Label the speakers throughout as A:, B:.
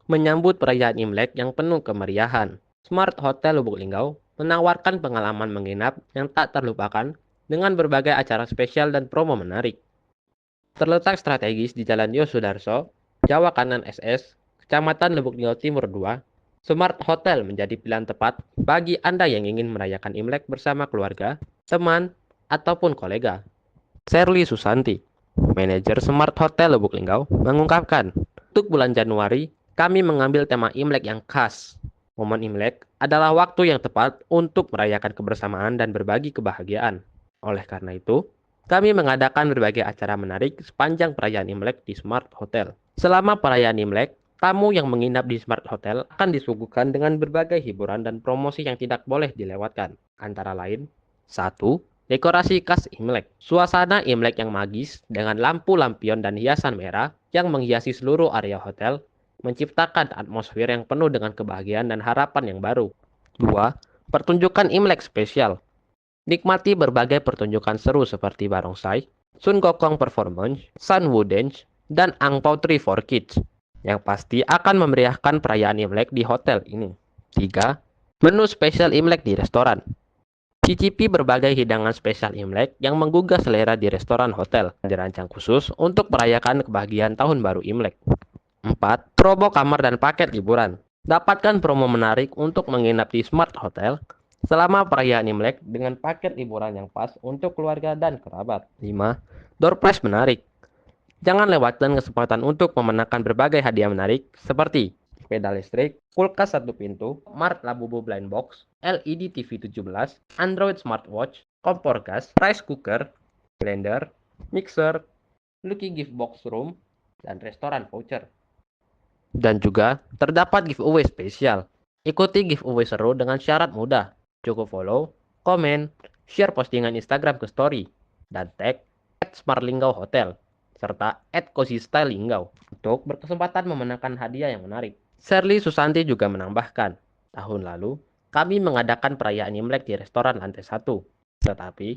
A: Menyambut perayaan Imlek yang penuh kemeriahan, Smart Hotel Lubuk Linggau menawarkan pengalaman menginap yang tak terlupakan dengan berbagai acara spesial dan promo menarik. Terletak strategis di Jalan Yosudarso, Jawa Kanan SS, Kecamatan Lubuk Linggau Timur 2, Smart Hotel menjadi pilihan tepat bagi Anda yang ingin merayakan Imlek bersama keluarga, teman, ataupun kolega. Sherly Susanti, manajer Smart Hotel Lubuk Linggau, mengungkapkan, untuk bulan Januari, kami mengambil tema Imlek yang khas. Momen Imlek adalah waktu yang tepat untuk merayakan kebersamaan dan berbagi kebahagiaan. Oleh karena itu, kami mengadakan berbagai acara menarik sepanjang perayaan Imlek di Smart Hotel. Selama perayaan Imlek, tamu yang menginap di Smart Hotel akan disuguhkan dengan berbagai hiburan dan promosi yang tidak boleh dilewatkan. Antara lain, 1. Dekorasi khas Imlek. Suasana Imlek yang magis dengan lampu lampion dan hiasan merah yang menghiasi seluruh area hotel menciptakan atmosfer yang penuh dengan kebahagiaan dan harapan yang baru. 2. Pertunjukan Imlek spesial. Nikmati berbagai pertunjukan seru seperti barongsai, Sun Gokong Performance, Sun Wu Dance, dan Angpau Tree for Kids, yang pasti akan memeriahkan perayaan Imlek di hotel ini. 3. Menu spesial Imlek di restoran. Cicipi berbagai hidangan spesial Imlek yang menggugah selera di restoran hotel, dirancang khusus untuk merayakan kebahagiaan Tahun Baru Imlek. 4. Promo kamar dan paket liburan. Dapatkan promo menarik untuk menginap di Smart Hotel selama perayaan Imlek dengan paket liburan yang pas untuk keluarga dan kerabat. 5. Door prize menarik. Jangan lewatkan kesempatan untuk memenangkan berbagai hadiah menarik seperti sepeda listrik, kulkas satu pintu, Smart Labubu Blind Box, LED TV 17, Android Smartwatch, kompor gas, rice cooker, blender, mixer, Lucky Gift Box Room, dan restoran voucher. Dan juga terdapat giveaway spesial. Ikuti giveaway seru dengan syarat mudah. Cukup follow, komen, share postingan Instagram ke story, dan tag @smartlinggau hotel serta @cozy_style_linggau untuk berkesempatan memenangkan hadiah yang menarik. Sherly Susanti juga menambahkan, tahun lalu kami mengadakan perayaan Imlek di restoran lantai 1. Tetapi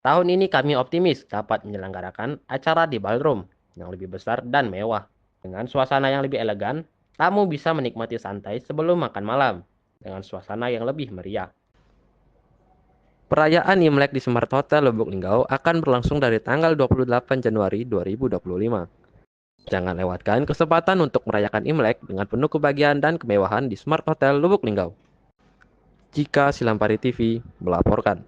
A: tahun ini kami optimis dapat menyelenggarakan acara di ballroom yang lebih besar dan mewah. Dengan suasana yang lebih elegan, tamu bisa menikmati santai sebelum makan malam dengan suasana yang lebih meriah. Perayaan Imlek di Smart Hotel Lubuk Linggau akan berlangsung dari tanggal 28 Januari 2025. Jangan lewatkan kesempatan untuk merayakan Imlek dengan penuh kebahagiaan dan kemewahan di Smart Hotel Lubuk Linggau. Jika Silampari TV melaporkan.